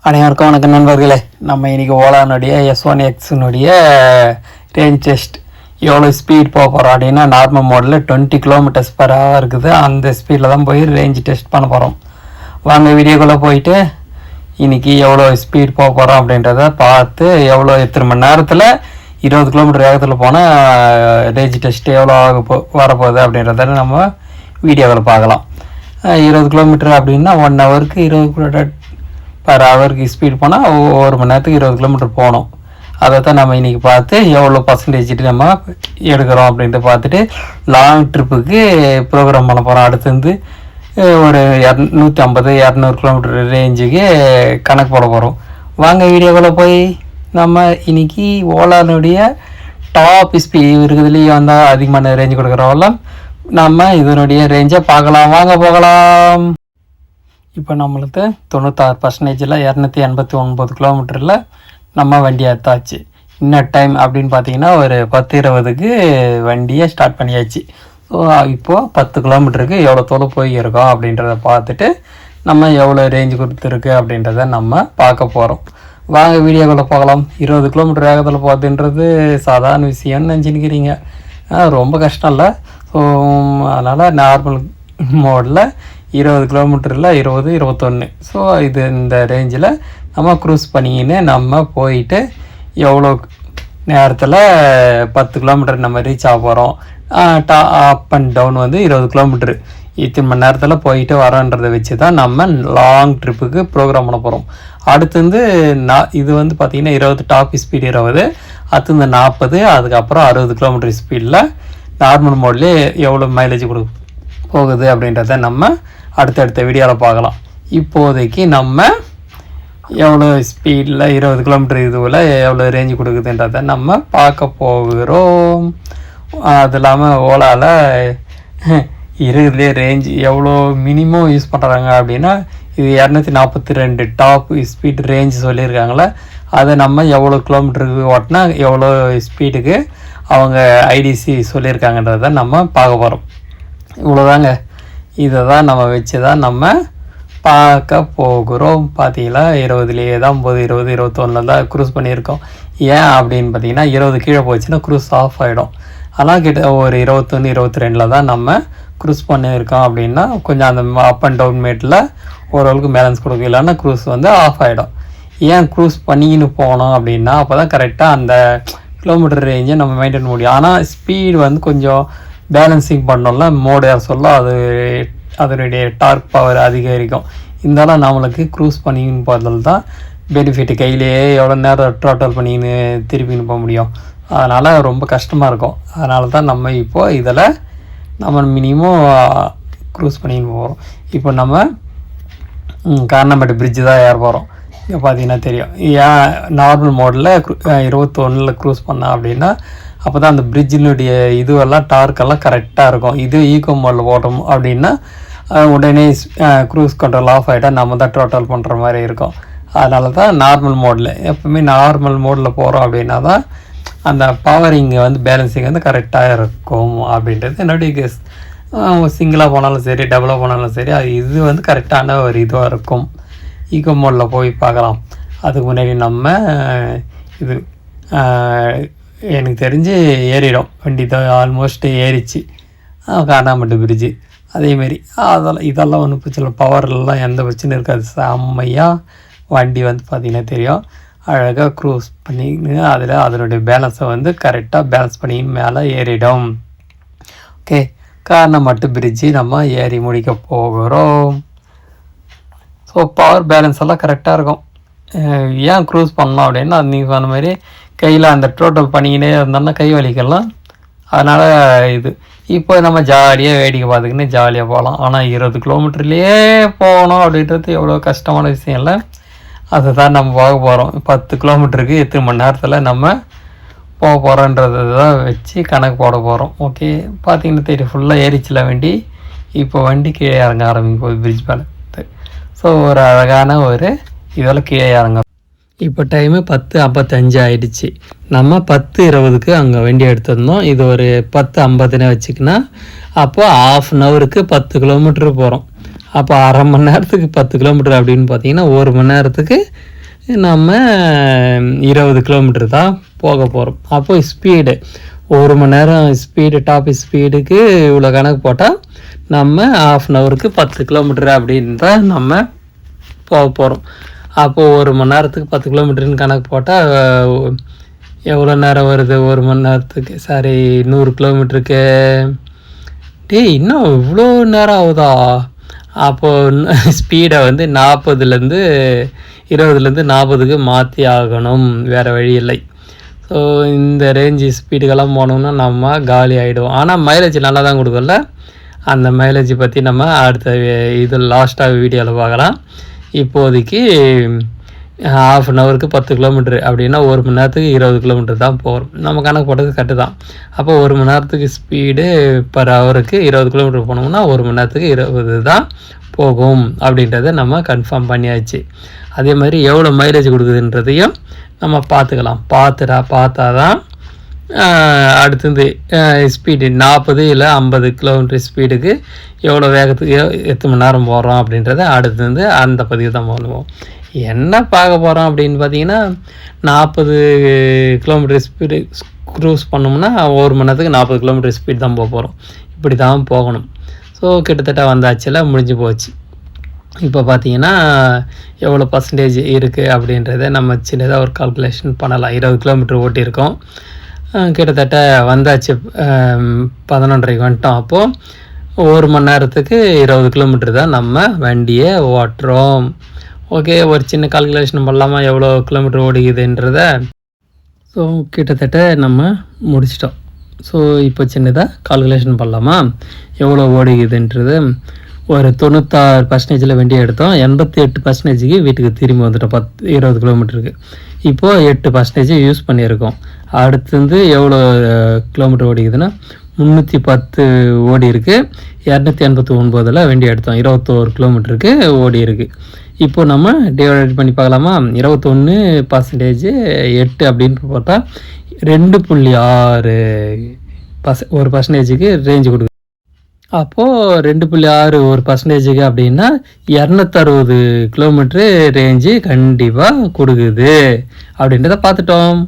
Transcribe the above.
அனைவருக்கும் வணக்கம் நண்பர்களே. நம்ம இன்றைக்கி ஓலானுடைய S1X ரேஞ்ச் டெஸ்ட் எவ்வளோ ஸ்பீட் போக போகிறோம் அப்படின்னா நார்மல் மோடில் 20 km/h இருக்குது. அந்த ஸ்பீடில் தான் போய் ரேஞ்ச் டெஸ்ட் பண்ண போகிறோம். வாங்க வீடியோக்குள்ளே போயிட்டு இன்றைக்கி எவ்வளோ ஸ்பீட் போக போகிறோம் அப்படின்றத பார்த்து எவ்வளோ எத்தனை மணி நேரத்தில் 20 km வேகத்தில் போனால் ரேஞ்ச் டெஸ்ட் எவ்வளோ வரப்போகுது அப்படின்றத நம்ம வீடியோவில் பார்க்கலாம். 20 km அப்படின்னா 1 ஹவருக்கு 20 km/h ஸ்பீட் போனால் ஒரு மணி நேரத்துக்கு 20 km போகணும். அதை தான் நம்ம இன்றைக்கி பார்த்து எவ்வளோ பர்சன்டேஜ் நம்ம எடுக்கிறோம் அப்படின்ட்டு பார்த்துட்டு லாங் ட்ரிப்புக்கு ப்ரோக்ராம் பண்ண போகிறோம். அடுத்து வந்து ஒரு 150-200 km ரேஞ்சுக்கு கணக்கு போட போகிறோம். வாங்க வீடியோக்குள்ளே போய் நம்ம இன்றைக்கி ஓலானுடைய டாப் ஸ்பீட் இருக்குதுலேயே வந்தால் அதிகமான ரேஞ்சு கொடுக்குறவெல்லாம் நம்ம இதனுடைய ரேஞ்சை பார்க்கலாம். வாங்க போகலாம். இப்போ நம்மளுக்கு 96% 289 km நம்ம வண்டி எடுத்தாச்சு. இன்னும் டைம் அப்படின்னு பார்த்தீங்கன்னா ஒரு 10:20க்கு வண்டியை ஸ்டார்ட் பண்ணியாச்சு. ஸோ இப்போது 10 km எவ்வளோ தூரம் போயிருக்கோம் அப்படின்றத பார்த்துட்டு நம்ம எவ்வளோ ரேஞ்சு கொடுத்துருக்கு அப்படின்றத நம்ம பார்க்க போகிறோம். வாங்க வீடியோக்குள்ளே போகலாம். 20 km வேகத்தில் போகிறதுன்றது சாதாரண விஷயம்னு நினச்சிருக்கிறீங்க, ரொம்ப கஷ்டம் இல்லை. ஸோ அதனால் நார்மல் மோடில் 20 km 20-21. ஸோ இது இந்த ரேஞ்சில் நம்ம க்ரூஸ் பண்ணிக்கின்னு நம்ம போயிட்டு எவ்வளோ நேரத்தில் 10 km நம்ம ரீச் ஆக போகிறோம். அப் அண்ட் டவுன் வந்து 20 km இத்தனை மணி நேரத்தில் போயிட்டு வரோன்றதை வச்சு தான் நம்ம லாங் ட்ரிப்புக்கு ப்ரோக்ராம் பண்ண போகிறோம். அடுத்து வந்து இது வந்து பார்த்திங்கன்னா 20 டாப் ஸ்பீடு 20, அடுத்து இந்த 40, அதுக்கப்புறம் 60 km ஸ்பீடில் நார்மல் மோட்லேயே எவ்வளோ மைலேஜ் போகுது அப்படின்றத நம்ம அடுத்தடுத்த வீடியோவில் பார்க்கலாம். இப்போதைக்கு நம்ம எவ்வளோ ஸ்பீடில் 20 km இதுவில் எவ்வளோ ரேஞ்சு கொடுக்குதுன்றதை நம்ம பார்க்க போகிறோம். அது இல்லாமல் ஓலாவில் இருக்கிறதுலே ரேஞ்ச் எவ்வளோ மினிமம் யூஸ் பண்ணுறாங்க அப்படின்னா இது 242 டாப் ஸ்பீட் ரேஞ்ச் சொல்லியிருக்காங்களே, அதை நம்ம எவ்வளோ கிலோமீட்டருக்கு ஓட்டினா எவ்வளோ ஸ்பீடுக்கு அவங்க ஐடிசி சொல்லியிருக்காங்கன்றதை நம்ம பார்க்க போகிறோம். இவ்வளோதாங்க. இதை தான் நம்ம வச்சு தான் நம்ம பார்க்க போகிறோம். பார்த்தீங்களா, 20லேயே தான் 20-21 தான் க்ரூஸ் பண்ணியிருக்கோம். ஏன் அப்படின்னு பார்த்தீங்கன்னா 20 கீழே போச்சுன்னா க்ரூஸ் ஆஃப் ஆகிடும். ஆனால் கிட்ட ஒரு 21-22 தான் நம்ம க்ரூஸ் பண்ணியிருக்கோம். அப்படின்னா கொஞ்சம் அந்த அப் அண்ட் டவுன் மேட்டில் ஓரளவுக்கு பேலன்ஸ் கொடுக்க, இல்லைன்னா க்ரூஸ் வந்து ஆஃப் ஆகிடும். ஏன் க்ரூஸ் பண்ணிக்கின்னு போனோம் அப்படின்னா அப்போ தான் கரெக்டாக அந்த கிலோமீட்டர் ரேஞ்சை நம்ம மெயின்டைன் முடியும். ஆனால் ஸ்பீடு வந்து கொஞ்சம் பேலன்சிங் பண்ணோம்ல மோடு சொல்ல அதனுடைய டார்க் பவர் அதிகரிக்கும். இருந்தாலும் நம்மளுக்கு க்ரூஸ் பண்ணின்னு போகிறதுல தான் பெனிஃபிட்டு. கையிலேயே எவ்வளோ நேரம் டோட்டல் பண்ணின்னு திருப்பின்னு போக முடியும். அதனால் ரொம்ப கஷ்டமாக இருக்கும். அதனால தான் நம்ம இப்போது இதில் நம்ம மினிமம் க்ரூஸ் பண்ணின்னு போகிறோம். இப்போ நம்ம காரணம்பேட்டை பிரிட்ஜு தான் ஏற போகிறோம். இங்கே பார்த்தீங்கன்னா தெரியும். ஏன் நார்மல் மோடில் 21 க்ரூஸ் பண்ணோம் அப்படின்னா அப்போ தான் அந்த பிரிட்ஜினுடைய இதுவெல்லாம் டார்க்கெல்லாம் கரெக்டாக இருக்கும். இது ஈகோ மோடில் ஓட்டும் அப்படின்னா உடனே க்ரூஸ் கண்ட்ரோல் ஆஃப் ஆகிட்டால் நம்ம தான் டோட்டல் பண்ணுற மாதிரி இருக்கும். அதனால தான் நார்மல் மோடில் எப்போவுமே நார்மல் மோடில் போகிறோம் அப்படின்னா தான் அந்த பவரிங் வந்து பேலன்சிங் வந்து கரெக்டாக இருக்கும் அப்படின்றது என்னுடைய கெஸ். சிங்கிளாக போனாலும் சரி, டபுளாக போனாலும் சரி, அது இது வந்து கரெக்டான ஒரு இதுவாக இருக்கும். ஈகோ மோடில் போய் பார்க்கலாம். அதுக்கு முன்னாடி நம்ம இது எனக்கு தெரிஞ்சு ஏறிடும் வண்டி தான், ஆல்மோஸ்ட் ஏறிச்சு காணாமட்டு பிரிட்ஜு. அதேமாரி இதெல்லாம் ஒன்றும் பிரச்சனை, பவர்லாம் எந்த பிரச்சனையும் இருக்காது. செம்மையாக வண்டி வந்து பார்த்திங்கன்னா தெரியும், அழகாக க்ரூஸ் பண்ணின்னு அதில் அதனுடைய பேலன்ஸை வந்து கரெக்டாக பேலன்ஸ் பண்ணின்னு மேலே ஏறிடும். ஓகே, காரணமட்டு பிரிட்ஜு நம்ம ஏறி முடிக்க போகிறோம். ஸோ பவர் பேலன்ஸ் எல்லாம் கரெக்டாக இருக்கும். ஏன் க்ரூஸ் பண்ணோம் அப்படின்னா அது நீங்கள் சொன்ன மாதிரி கையில் அந்த டோட்டல் பண்ணிக்கினே இருந்தோம்னா கை வலிக்கலாம். அதனால் இது இப்போ நம்ம ஜாலியாக வேடிக்கை பார்த்துக்கின்னு ஜாலியாக போகலாம். ஆனால் 20 km போகணும் அப்படின்றது எவ்வளோ கஷ்டமான விஷயம் இல்லை. அதை தான் நம்ம பார்க்க போகிறோம். 10 km எத்தனை மணி நேரத்தில் நம்ம போக போகிறோன்றதை தான் வச்சு கணக்கு போட போகிறோம். ஓகே, பார்த்தீங்கன்னா தெரியும் ஃபுல்லாக ஏறிச்சில் வண்டி. இப்போ வண்டி கீழே இறங்க ஆரம்பிக்கும் போது பிரிட்ஜ் மேலே. ஸோ ஒரு அழகான ஒரு இதெல்லாம் கீழே இறங்க. இப்போ டைமு 10:55 ஆகிடுச்சு. நம்ம 10:20க்கு அங்கே வண்டி எடுத்திருந்தோம். இது ஒரு 10:50 வச்சுக்கினா அப்போது ½ அன் ஹவருக்கு 10 km போகிறோம். அப்போ அரை மணி நேரத்துக்கு 10 கிலோமீட்டர் அப்படின்னு பார்த்தீங்கன்னா 1 மணி நேரத்துக்கு நம்ம 20 கிலோமீட்டர் தான் போக போகிறோம். அப்போ ஸ்பீடு 1 மணி நேரம் ஸ்பீடு டாப் ஸ்பீடுக்கு இவ்வளோ கணக்கு போட்டால் நம்ம ½ அன் ஹவருக்கு 10 கிலோமீட்டர் அப்படின்னு தான் நம்ம போக போகிறோம். அப்போது 1 மணி நேரத்துக்கு 10 கிலோமீட்டர்னு கணக்கு போட்டால் எவ்வளோ நேரம் வருது? 1 மணி நேரத்துக்கு 100 கிலோமீட்டருக்கு இன்னும் இவ்வளோ நேரம் ஆகுதா? அப்போது ஸ்பீடை வந்து 40லேருந்து 40க்கு மாற்றி ஆகணும், வேறு வழி இல்லை. ஸோ இந்த ரேஞ்சு ஸ்பீடுக்கெல்லாம் போனோம்னா நம்ம காலி ஆகிடுவோம். ஆனால் மைலேஜ் நல்லா தான் கொடுக்கல. அந்த மைலேஜ் பற்றி நம்ம அடுத்த இது லாஸ்ட்டாக வீடியோவில் பார்க்கலாம். இப்போதைக்கு ½ அன் ஹவருக்கு 10 கிலோமீட்டர் அப்படின்னா 1 மணி நேரத்துக்கு 20 கிலோமீட்டர் தான் போகிறோம். நம்ம கணக்கு போட்டது கரெக்டு தான். அப்போ 1 மணி நேரத்துக்கு ஸ்பீடு பர் ஹவருக்கு 20 கிலோமீட்டர் போனோம்னா 1 மணி நேரத்துக்கு 20 தான் போகும் அப்படின்றத நம்ம கன்ஃபார்ம் பண்ணியாச்சு. அதே மாதிரி எவ்வளோ மைலேஜ் கொடுக்குதுன்றதையும் நம்ம பார்த்துக்கலாம். பார்த்தா தான் அடுத்தது ஸ்பீடு 40 இல்லை 50 கிலோமீட்டர் ஸ்பீடுக்கு எவ்வளோ வேகத்துக்கு எத்தனை மணி நேரம் போகிறோம் அப்படின்றத அடுத்தது அந்த பதிவு தான் பண்ணுவோம். என்ன பார்க்க போகிறோம் அப்படின்னு பார்த்தீங்கன்னா 40 கிலோமீட்டர் ஸ்பீடு க்ரூஸ் பண்ணோம்னா 1 மணி நேரத்துக்கு 40 கிலோமீட்டர் ஸ்பீட் தான் போக போகிறோம். இப்படி தான் போகணும். ஸோ கிட்டத்தட்ட வந்தாச்சுல, முடிஞ்சு போச்சு. இப்போ பார்த்தீங்கன்னா எவ்வளோ பர்சன்டேஜ் இருக்குது அப்படின்றத நம்ம சின்னதாக ஒரு கால்குலேஷன் பண்ணலாம். 20 கிலோமீட்டர் ஓட்டியிருக்கோம், கிட்டத்தட்ட வந்தாச்சு. 11:30 வந்துட்டோம். அப்போது 1 மணி நேரத்துக்கு 20 கிலோமீட்டர் தான் நம்ம வண்டியை ஓட்டுறோம். ஓகே, ஒரு சின்ன கால்குலேஷன் பண்ணலாமா எவ்வளோ கிலோமீட்டர் ஓடிக்குதுன்றத? ஸோ கிட்டத்தட்ட நம்ம முடிச்சிட்டோம். ஸோ இப்போ சின்னதாக கால்குலேஷன் பண்ணலாமா எவ்வளோ ஓடிக்குதுன்றது? ஒரு 96% வண்டியை எடுத்தோம், 88%க்கு வீட்டுக்கு திரும்பி வந்துட்டோம். 20 கிலோமீட்டருக்கு. இப்போது 8% யூஸ் பண்ணியிருக்கோம். அடுத்தது எவ்வளோ கிலோமீட்டர் ஓடிக்குதுன்னா 310 ஓடி இருக்குது. 289 வண்டி எடுத்தோம். 21 கிலோமீட்டருக்கு ஓடி இருக்குது. இப்போது நம்ம டிவைட் பண்ணி பார்க்கலாமா? 21% 8 அப்படின்னு பார்த்தா 2.6 ஒரு பர்சன்டேஜுக்கு ரேஞ்சு கொடுக்குது. அப்போது 2.6 ஒரு பர்சன்டேஜுக்கு அப்படின்னா 260 கிலோமீட்ரு ரேஞ்சு கண்டிப்பாக கொடுக்குது அப்படின்றத பார்த்துட்டோம்.